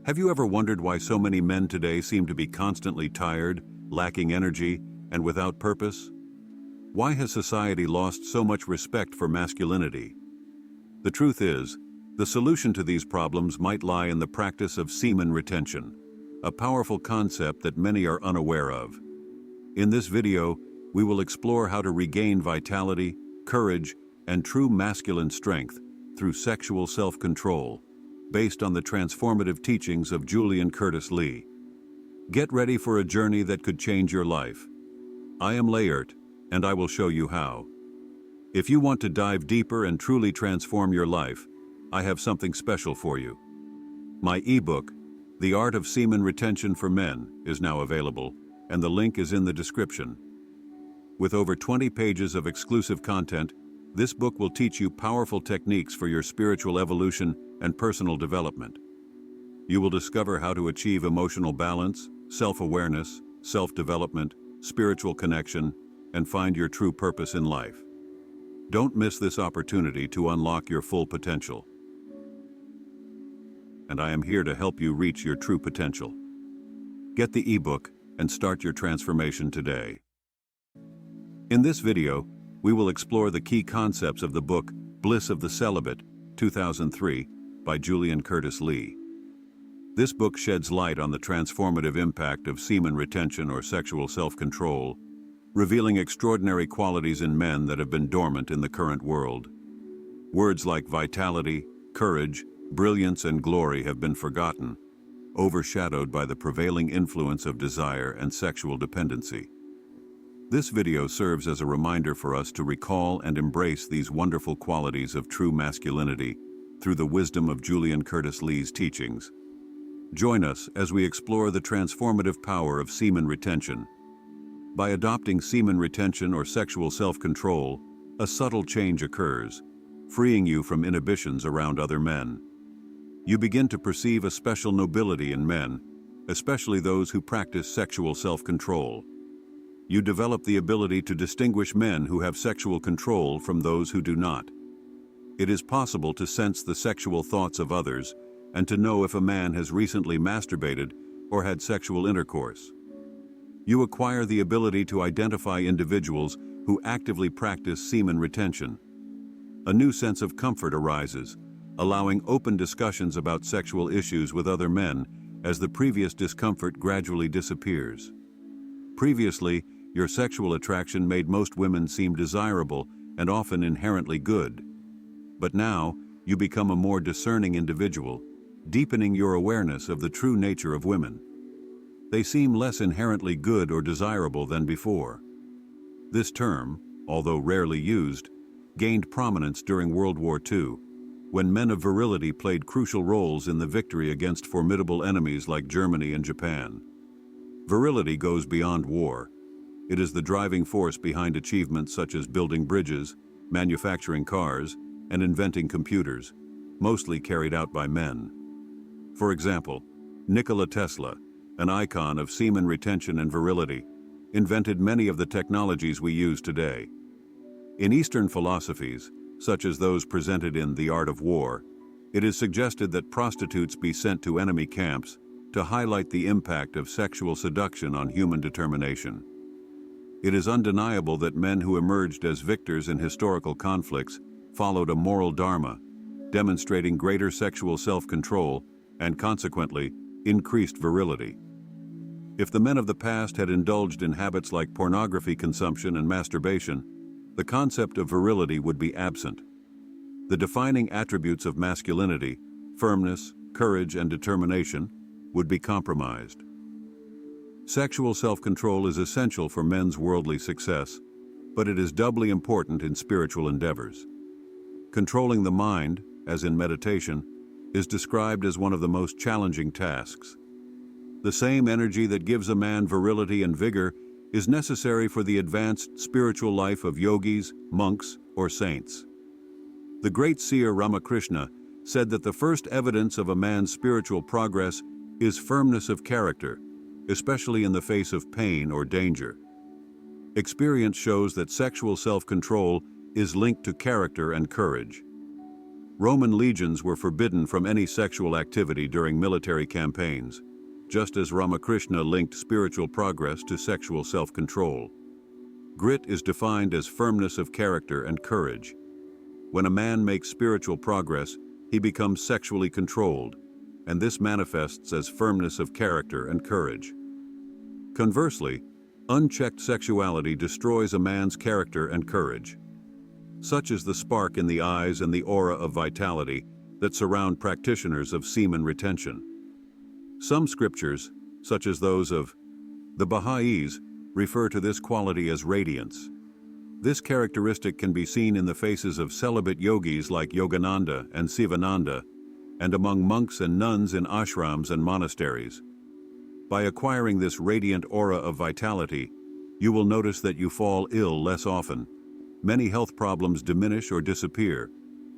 Have you ever wondered why so many men today seem to be constantly tired, lacking energy, and without purpose? Why has society lost so much respect for masculinity? The truth is, the solution to these problems might lie in the practice of semen retention, a powerful concept that many are unaware of. In this video, we will explore how to regain vitality, courage, and true masculine strength through sexual self-control, based on the transformative teachings of Julian Curtis Lee. Get ready for a journey that could change your life. I am Layert, and I will show you how. If you want to dive deeper and truly transform your life, I have something special for you. My ebook, The Art of Semen Retention for Men, is now available, and the link is in the description. With over 20 pages of exclusive content, this book will teach you powerful techniques for your spiritual evolution and personal development. You will discover how to achieve emotional balance, self-awareness, self-development, spiritual connection, and find your true purpose in life. Don't miss this opportunity to unlock your full potential. And I am here to help you reach your true potential. Get the ebook and start your transformation today. In this video, we will explore the key concepts of the book Bliss of the Celibate, 2003, by Julian Curtis Lee. This book sheds light on the transformative impact of semen retention or sexual self-control, revealing extraordinary qualities in men that have been dormant in the current world. Words like vitality, courage, brilliance, and glory have been forgotten, overshadowed by the prevailing influence of desire and sexual dependency. This video serves as a reminder for us to recall and embrace these wonderful qualities of true masculinity through the wisdom of Julian Curtis Lee's teachings. Join us as we explore the transformative power of semen retention. By adopting semen retention or sexual self-control, a subtle change occurs, freeing you from inhibitions around other men. You begin to perceive a special nobility in men, especially those who practice sexual self-control. You develop the ability to distinguish men who have sexual control from those who do not. It is possible to sense the sexual thoughts of others and to know if a man has recently masturbated or had sexual intercourse. You acquire the ability to identify individuals who actively practice semen retention. A new sense of comfort arises, allowing open discussions about sexual issues with other men as the previous discomfort gradually disappears. Previously, your sexual attraction made most women seem desirable and often inherently good. But now, you become a more discerning individual, deepening your awareness of the true nature of women. They seem less inherently good or desirable than before. This term, although rarely used, gained prominence during World War II, when men of virility played crucial roles in the victory against formidable enemies like Germany and Japan. Virility goes beyond war. It is the driving force behind achievements such as building bridges, manufacturing cars, and inventing computers, mostly carried out by men. For example, Nikola Tesla, an icon of semen retention and virility, invented many of the technologies we use today. In Eastern philosophies, such as those presented in The Art of War, it is suggested that prostitutes be sent to enemy camps to highlight the impact of sexual seduction on human determination. It is undeniable that men who emerged as victors in historical conflicts followed a moral dharma, demonstrating greater sexual self-control and, consequently, increased virility. If the men of the past had indulged in habits like pornography consumption and masturbation, the concept of virility would be absent. The defining attributes of masculinity, firmness, courage, and determination, would be compromised. Sexual self-control is essential for men's worldly success, but it is doubly important in spiritual endeavors. Controlling the mind, as in meditation, is described as one of the most challenging tasks. The same energy that gives a man virility and vigor is necessary for the advanced spiritual life of yogis, monks, or saints. The great seer Ramakrishna said that the first evidence of a man's spiritual progress is firmness of character, especially in the face of pain or danger. Experience shows that sexual self-control is linked to character and courage. Roman legions were forbidden from any sexual activity during military campaigns, just as Ramakrishna linked spiritual progress to sexual self-control. Grit is defined as firmness of character and courage. When a man makes spiritual progress, he becomes sexually controlled, and this manifests as firmness of character and courage. Conversely, unchecked sexuality destroys a man's character and courage. Such is the spark in the eyes and the aura of vitality that surround practitioners of semen retention. Some scriptures, such as those of the Baha'is, refer to this quality as radiance. This characteristic can be seen in the faces of celibate yogis like Yogananda and Sivananda, and among monks and nuns in ashrams and monasteries. By acquiring this radiant aura of vitality, you will notice that you fall ill less often. Many health problems diminish or disappear.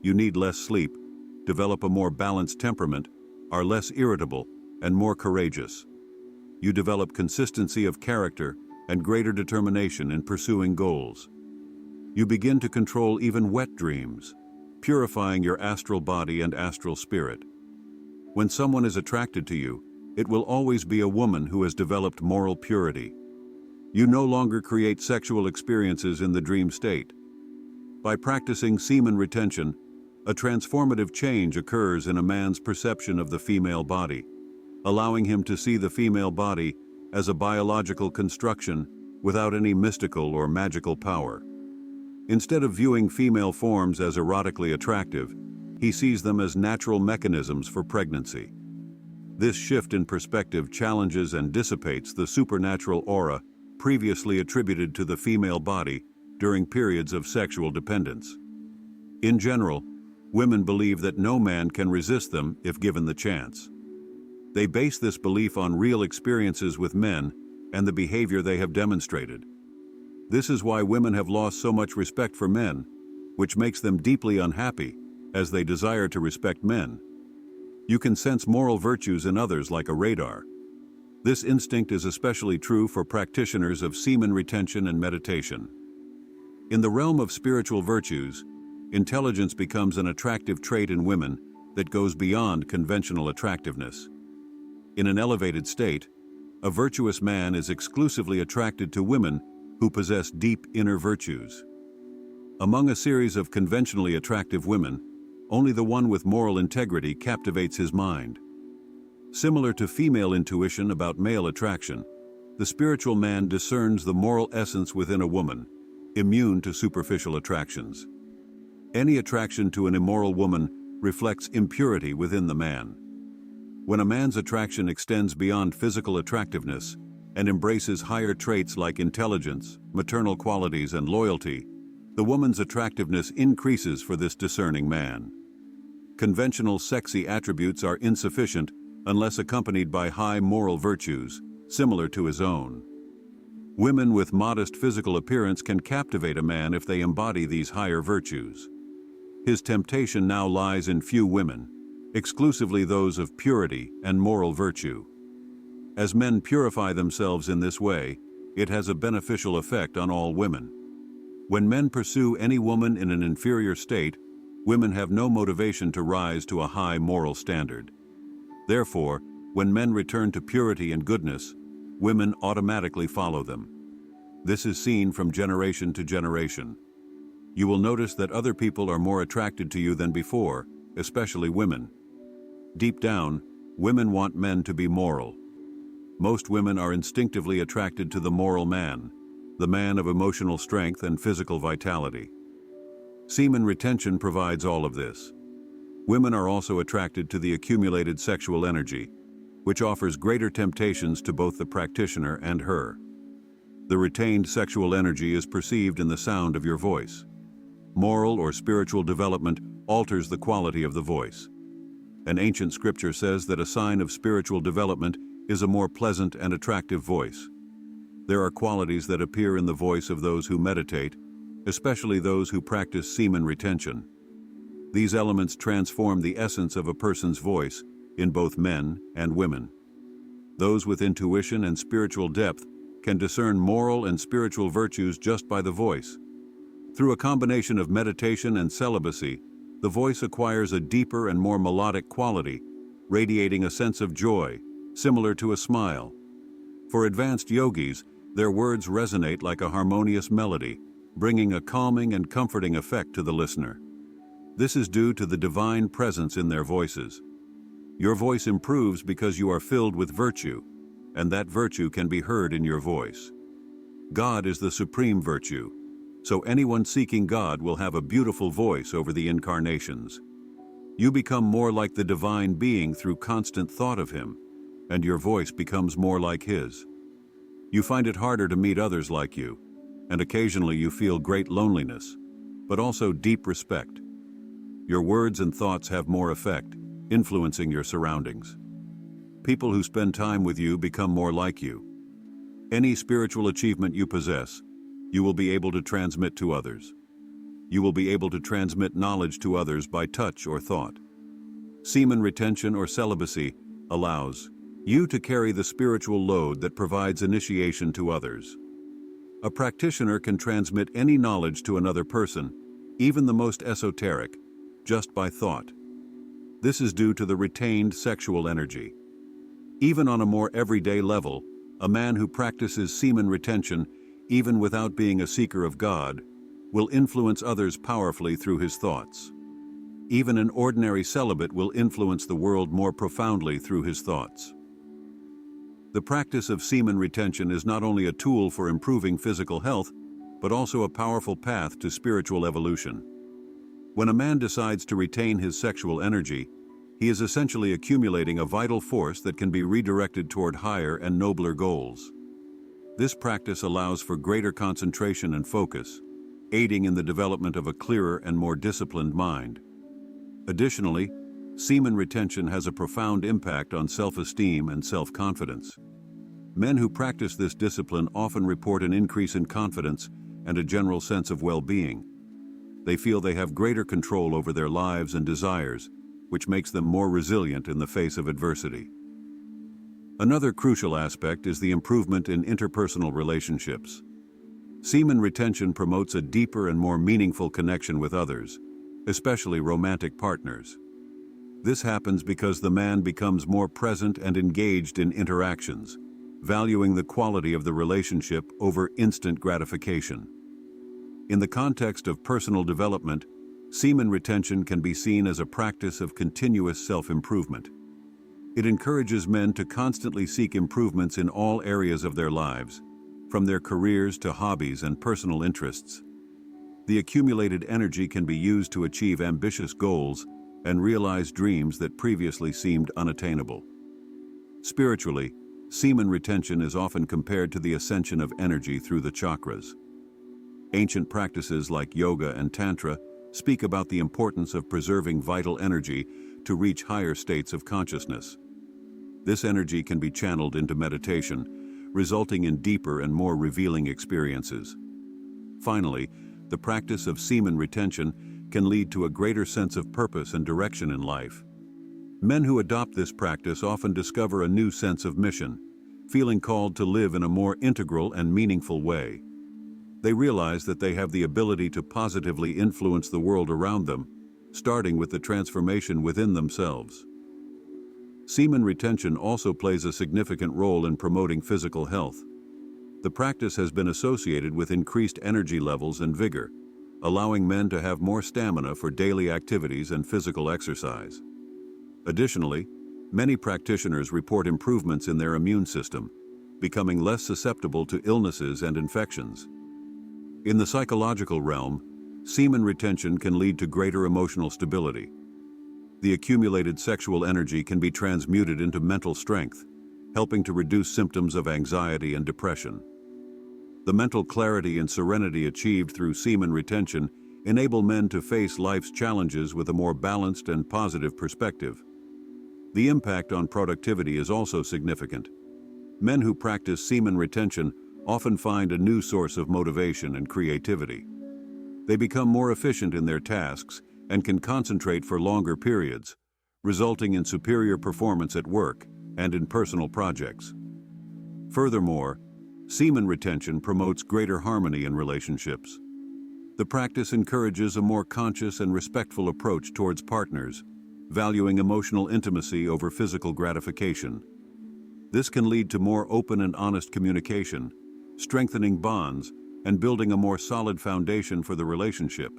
You need less sleep, develop a more balanced temperament, are less irritable, and more courageous. You develop consistency of character and greater determination in pursuing goals. You begin to control even wet dreams, purifying your astral body and astral spirit. When someone is attracted to you, it will always be a woman who has developed moral purity. You no longer create sexual experiences in the dream state. By practicing semen retention, a transformative change occurs in a man's perception of the female body, allowing him to see the female body as a biological construction without any mystical or magical power. Instead of viewing female forms as erotically attractive, he sees them as natural mechanisms for pregnancy. This shift in perspective challenges and dissipates the supernatural aura previously attributed to the female body during periods of sexual dependence. In general, women believe that no man can resist them if given the chance. They base this belief on real experiences with men and the behavior they have demonstrated. This is why women have lost so much respect for men, which makes them deeply unhappy, as they desire to respect men. You can sense moral virtues in others like a radar. This instinct is especially true for practitioners of semen retention and meditation. In the realm of spiritual virtues, intelligence becomes an attractive trait in women that goes beyond conventional attractiveness. In an elevated state, a virtuous man is exclusively attracted to women who possess deep inner virtues. Among a series of conventionally attractive women, only the one with moral integrity captivates his mind. Similar to female intuition about male attraction, the spiritual man discerns the moral essence within a woman, immune to superficial attractions. Any attraction to an immoral woman reflects impurity within the man. When a man's attraction extends beyond physical attractiveness and embraces higher traits like intelligence, maternal qualities, and loyalty, the woman's attractiveness increases for this discerning man. Conventional sexy attributes are insufficient unless accompanied by high moral virtues, similar to his own. Women with modest physical appearance can captivate a man if they embody these higher virtues. His temptation now lies in few women, exclusively those of purity and moral virtue. As men purify themselves in this way, it has a beneficial effect on all women. When men pursue any woman in an inferior state, women have no motivation to rise to a high moral standard. Therefore, when men return to purity and goodness, women automatically follow them. This is seen from generation to generation. You will notice that other people are more attracted to you than before, especially women. Deep down, women want men to be moral. Most women are instinctively attracted to the moral man, the man of emotional strength and physical vitality. Semen retention provides all of this. Women are also attracted to the accumulated sexual energy, which offers greater temptations to both the practitioner and her. The retained sexual energy is perceived in the sound of your voice. Moral or spiritual development alters the quality of the voice. An ancient scripture says that a sign of spiritual development is a more pleasant and attractive voice. There are qualities that appear in the voice of those who meditate, especially those who practice semen retention. These elements transform the essence of a person's voice in both men and women. Those with intuition and spiritual depth can discern moral and spiritual virtues just by the voice. Through a combination of meditation and celibacy, The voice acquires a deeper and more melodic quality, radiating a sense of joy, similar to a smile. For advanced yogis, their words resonate like a harmonious melody, bringing a calming and comforting effect to the listener. This is due to the divine presence in their voices. Your voice improves because you are filled with virtue, and that virtue can be heard in your voice. God is the supreme virtue, so anyone seeking God will have a beautiful voice over the incarnations. You become more like the divine being through constant thought of Him, and your voice becomes more like His. You find it harder to meet others like you, and occasionally you feel great loneliness, but also deep respect. Your words and thoughts have more effect, influencing your surroundings. People who spend time with you become more like you. Any spiritual achievement you possess, you will be able to transmit to others. You will be able to transmit knowledge to others by touch or thought. Semen retention or celibacy allows you to carry the spiritual load that provides initiation to others. A practitioner can transmit any knowledge to another person, even the most esoteric, just by thought. This is due to the retained sexual energy. Even on a more everyday level, a man who practices semen retention, even without being a seeker of God, will influence others powerfully through his thoughts. Even an ordinary celibate will influence the world more profoundly through his thoughts. The practice of semen retention is not only a tool for improving physical health, but also a powerful path to spiritual evolution. When a man decides to retain his sexual energy, he is essentially accumulating a vital force that can be redirected toward higher and nobler goals. This practice allows for greater concentration and focus, aiding in the development of a clearer and more disciplined mind. Additionally, semen retention has a profound impact on self-esteem and self-confidence. Men who practice this discipline often report an increase in confidence and a general sense of well-being. They feel they have greater control over their lives and desires, which makes them more resilient in the face of adversity. Another crucial aspect is the improvement in interpersonal relationships. Semen retention promotes a deeper and more meaningful connection with others, especially romantic partners. This happens because the man becomes more present and engaged in interactions, valuing the quality of the relationship over instant gratification. In the context of personal development, semen retention can be seen as a practice of continuous self-improvement. It encourages men to constantly seek improvements in all areas of their lives, from their careers to hobbies and personal interests. The accumulated energy can be used to achieve ambitious goals and realize dreams that previously seemed unattainable. Spiritually, semen retention is often compared to the ascension of energy through the chakras. Ancient practices like yoga and tantra speak about the importance of preserving vital energy to reach higher states of consciousness. This energy can be channeled into meditation, resulting in deeper and more revealing experiences. Finally, the practice of semen retention can lead to a greater sense of purpose and direction in life. Men who adopt this practice often discover a new sense of mission, feeling called to live in a more integral and meaningful way. They realize that they have the ability to positively influence the world around them, starting with the transformation within themselves. Semen retention also plays a significant role in promoting physical health. The practice has been associated with increased energy levels and vigor, allowing men to have more stamina for daily activities and physical exercise. Additionally, many practitioners report improvements in their immune system, becoming less susceptible to illnesses and infections. In the psychological realm, semen retention can lead to greater emotional stability. The accumulated sexual energy can be transmuted into mental strength, helping to reduce symptoms of anxiety and depression. The mental clarity and serenity achieved through semen retention enable men to face life's challenges with a more balanced and positive perspective. The impact on productivity is also significant. Men who practice semen retention often find a new source of motivation and creativity. They become more efficient in their tasks and can concentrate for longer periods, resulting in superior performance at work and in personal projects. Furthermore, semen retention promotes greater harmony in relationships. The practice encourages a more conscious and respectful approach towards partners, valuing emotional intimacy over physical gratification. This can lead to more open and honest communication, strengthening bonds, and building a more solid foundation for the relationship.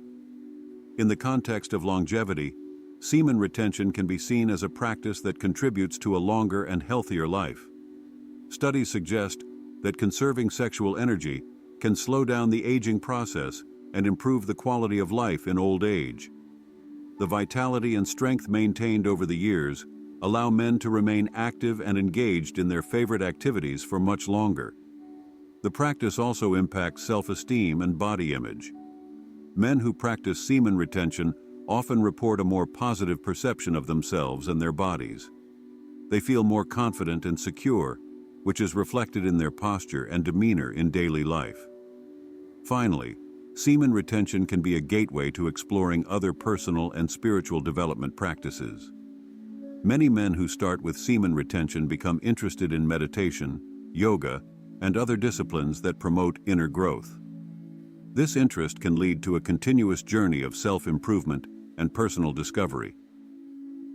In the context of longevity, semen retention can be seen as a practice that contributes to a longer and healthier life. Studies suggest that conserving sexual energy can slow down the aging process and improve the quality of life in old age. The vitality and strength maintained over the years allow men to remain active and engaged in their favorite activities for much longer. The practice also impacts self-esteem and body image. Men who practice semen retention often report a more positive perception of themselves and their bodies. They feel more confident and secure, which is reflected in their posture and demeanor in daily life. Finally, semen retention can be a gateway to exploring other personal and spiritual development practices. Many men who start with semen retention become interested in meditation, yoga, and other disciplines that promote inner growth. This interest can lead to a continuous journey of self-improvement and personal discovery.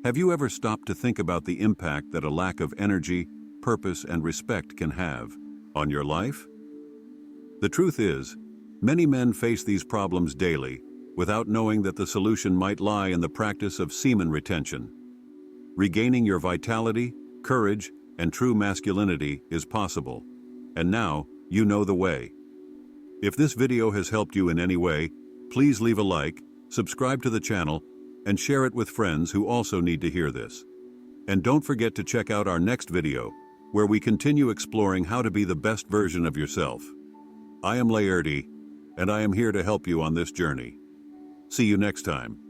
Have you ever stopped to think about the impact that a lack of energy, purpose, and respect can have on your life? The truth is, many men face these problems daily without knowing that the solution might lie in the practice of semen retention. Regaining your vitality, courage, and true masculinity is possible. And now, you know the way. If this video has helped you in any way, please leave a like, subscribe to the channel, and share it with friends who also need to hear this. And don't forget to check out our next video, where we continue exploring how to be the best version of yourself. I am Virile, and I am here to help you on this journey. See you next time.